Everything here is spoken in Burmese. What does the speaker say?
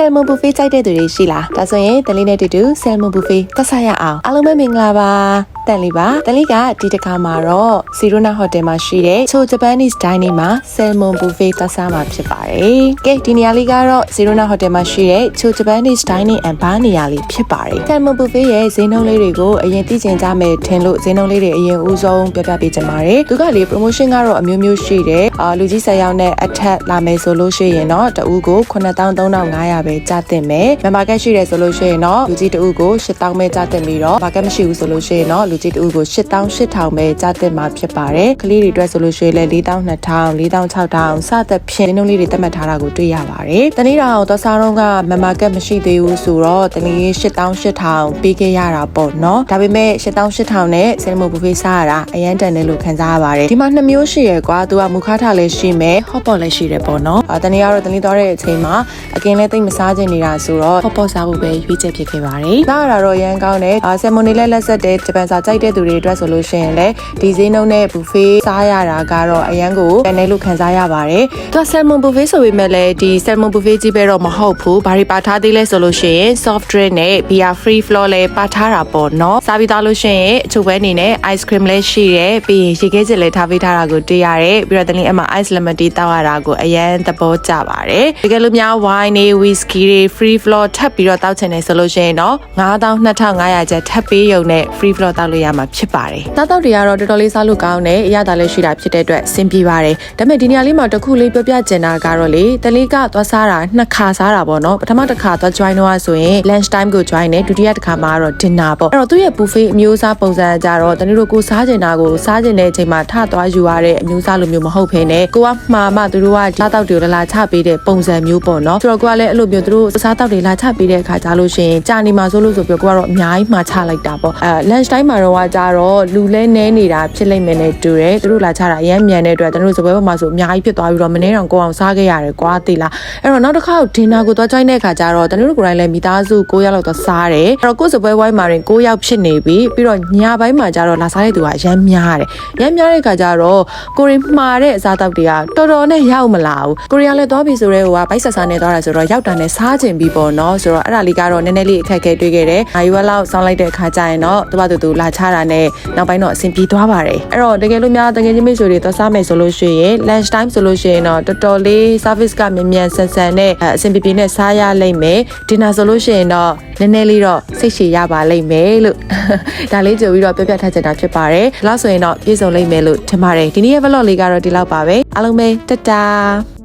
Salmon buffet ကြိုက်တဲ့သူတွေရှိလားဒါဆိုရင်တလေးနဲ့တူတူ Salmon buffet သက်ဆိုင်ရအောင်အားလုံးပဲမင်္ဂလာပါတန်လီပါတန်လီကဒီတစ်ခါမှာတော့စီရိုနာဟိုတယ်မှာရှိတဲ့ချို Japanese dining မှာ Salmon buffet သက်ဆိုင်မှာဖြစ်ပါတယ်ကဲဒီနေရာလေးကတော့စီရိုနာဟိုတယ်မှာရှိတဲ့ချို Japanese dining and bar နေရာလေးဖြစ်ပါတယ် Salmon buffet ရဲ့ဈေးနှုန်းလေးတွေကိုအရင်သိချင်ကြမယ်ထင်လို့ဈေးနှုန်းလေးတွေအရင်ဦးဆုံးပြပြပေးချင်ပါတယ်သူကလေ promotion ကတော့အမျိုးမျိုးရှိတယ်လူကြီး10ယောက်နဲ့အထက်လာမယ်ဆိုလို့ရှိရင်တော့တဦးကို93,500ပဲကျသင့်မယ် member card ရှိတယ်ဆိုလို့ရှိရင်တော့လူကြီးတဦးကို8000ပဲကျသင့်ပြီးတော့ member card မရှိဘူးဆိုလို့ရှိရင်တော့လူကြီးတဦးကို88,000ပဲကျသင့်မှာဖြစ်ပါတယ်ကလေးတွေအတွက်ဆိုလို့ရှိရင်လည်း42,000 46,000စသဖြင့်ဒီနှုန်းလေးတွေသတ်မှတ်ထားတာကိုတွေ့ရပါတယ်တနေ့တော့သွားစားတော့က member card မရှိသေးဘူးဆိုတော့တနေ့88,000ပေးခဲ့ရတာပေါ့နော်ဒါပေမဲ့88,000နဲ့ Salmon buffet စားရတာအရန်တန်တယ်လို့ခံစားရပါတယ်ဒီမှာ2မျိုးရှိရယ်ကွာသူကမူခါထားလည်းရှိမယ် hot pot လည်းရှိတယ်ပေါ့နော်တနေ့ကတော့တနေ့သွားတဲ့အချိန်မှာအကင်းလည်းသိမ့်မစားချင်နေတာဆိုတော့ hot pot စားဖို့ပဲရွေးချက်ဖြစ်ခဲ့ပါတယ်စားရတာတော့အရန်ကောင်းတယ်Salmon တွေလည်းလက်ဆက်တဲ့ဂျပန်စာကြိုက်တဲ့သူတွေအတွက်ဆိုလို့ရှိရင်လည်းဒီဈေးနှုန်းနဲ့ buffet စားရတာကတော့အရန်ကိုတန်တယ်လို့ခံစားရပါတယ်သူက Salmon buffet ဆိုပေမဲ့လည်းဒီ Salmon buffet ကြီးပဲတော့မဟုတ်ဘူးဘာတွေပါထားသေးလဲဆိုလို့ရှိရင် soft drink နဲ့ beer free flow လည်းပါထားတာပေါ့နော်စားပြီးသားလို့ရှိရင်အချို့ပဲအနေနဲ့ ice cream လည်းရှိတယ်ပြီးရင်ရေခဲချက်လည်းထားပေးထားတာကိုတွေ့ရတယ်ပြီးတော့တနေ့အမှ ice lemon tea တောက်ရတာကိုအရန်သဘောကျပါတယ်တကယ်လို့များ wine တွေ whisky တွေ free flow ထပ်ပြီးတော့တောက်ချင်တယ်ဆိုလို့ရှိရင်တော့92,500ကျပ်ထပ်ပေးရုံနဲ့ free flow တောက်လို့ရမှာဖြစ်ပါတယ်တောက်တွေကတော့တော်တော်လေးစားလို့ကောင်းတယ်အရသာလည်းရှိတာဖြစ်တဲ့အတွက်အဆင်ပြေပါတယ်ဒါပေမဲ့ဒီနေရာလေးမှာတစ်ခုလေးပြောပြချင်တာကတော့လေတလေးကသွားစားတာ2ခါစားတာပေါ့နော်ပထမတစ်ခါသွား join တော့ဆိုရင် lunch time ကို join တယ်ဒုတိယတစ်ခါမှာတော့ dinner ပေါ့အဲ့တော့သူ့ရဲ့ buffet အမျိုးအစားပုံစံကြတော့တနေ့တို့ကိုစားချင်တာကိုစားချင်တဲ့အချိန်မှာထသွားယူရတဲ့အမျိုးအစားလိုမျိုးမဟုတ်ဘဲနဲ့ကိုကမှာမှသူတို့ကစားတောက်တွေလာချပေးတဲ့ပုံစံမျိုးပေါ့နော်ဆိုတော့ကိုကလည်းအဲ့လိုမျိုးသူတို့စားတောက်တွေလာချပေးတဲ့အခါကြလို့ရှိရင်ကြာနေမှာဆိုလို့ဆိုပြီးကိုကတော့အများကြီးမှာချလိုက်တာပေါ့lunch time မှာတော့ကြတော့လူလဲနဲနေတာဖြစ်လိမ့်မယ်နဲ့တူတယ်သူတို့လာချတာအရင်မြန်တဲ့အတွက်တနေ့တို့စပွဲပေါ်မှာဆိုအများကြီးဖြစ်သွားပြီးတော့မနေ့တော့ကိုအောင်စားခဲ့ရတယ်ကွာသိလားအဲ့တော့နောက်တစ်ခါဒင်နာကိုသွား join တဲ့အခါကျတော့တနေ့တို့ကိုယ်တိုင်လည်းမိသားစု9ယောက်လောက်သွားစားတယ်အဲ့တော့ကိုယ်စပွဲဝိုင်းမှာရင်9ယောက်ဖြစ်နေပြီပြီးတော့ညပိုင်းမှာကျတော့လာစားတဲ့သူကရမ်းများတယ်ရမ်းများတဲ့အခါကျတော့ကိုရီမှာတဲ့အစားအသောက်တွေကတော်တော်နဲ့ရောက်မလာဘူးကိုရီကလည်းသွားပြီဆိုတော့ဟိုကဘိုက်ဆက်စားနေသွားတာဆိုတော့ရောက်တာနဲ့စားချင်ပြီပေါ့နော်ဆိုတော့အဲ့ဒါလေးကတော့နည်းနည်းလေးအခက်အခဲတွေ့ခဲ့တယ်။နိုင်ဝက်လောက်စောင်းလိုက်တဲ့အခါကျရင်တော့တူလာချတာနဲ့နောက်ပိုင်းတော့အဆင်ပြေသွားပါတယ်။အဲ့တော့တကယ်လို့များတကယ်ချင်းမိတ်ဆွေတွေသွားစားမယ်ဆိုလို့ရှိရင် lunch time ဆိုလို့ရှိရင်တော့တော်တော်လေး service ကမြန်မြန်ဆန်ဆန်နဲ့အဆင်ပြေပြေနဲ့စားရလိမ့်မယ်။ dinner ဆိုလို့ရှိရင်တော့နည်းနည်းလေးတော့စိတ်ရှည်ရပါလိမ့်မယ်လို့ဒါလေးကြိုပြီးတော့ပြပြထားချင်တာဖြစ်ပါတယ်။ဒါလို့ဆိုရင်တော့ပြည့်စုံလိမ့်မယ်လို့ထင်ပါတယ်။ဒီနေ့ရဲ့ vlog လေးကတော့ဒီလောက်ပါပဲ။အားလုံးပဲတတား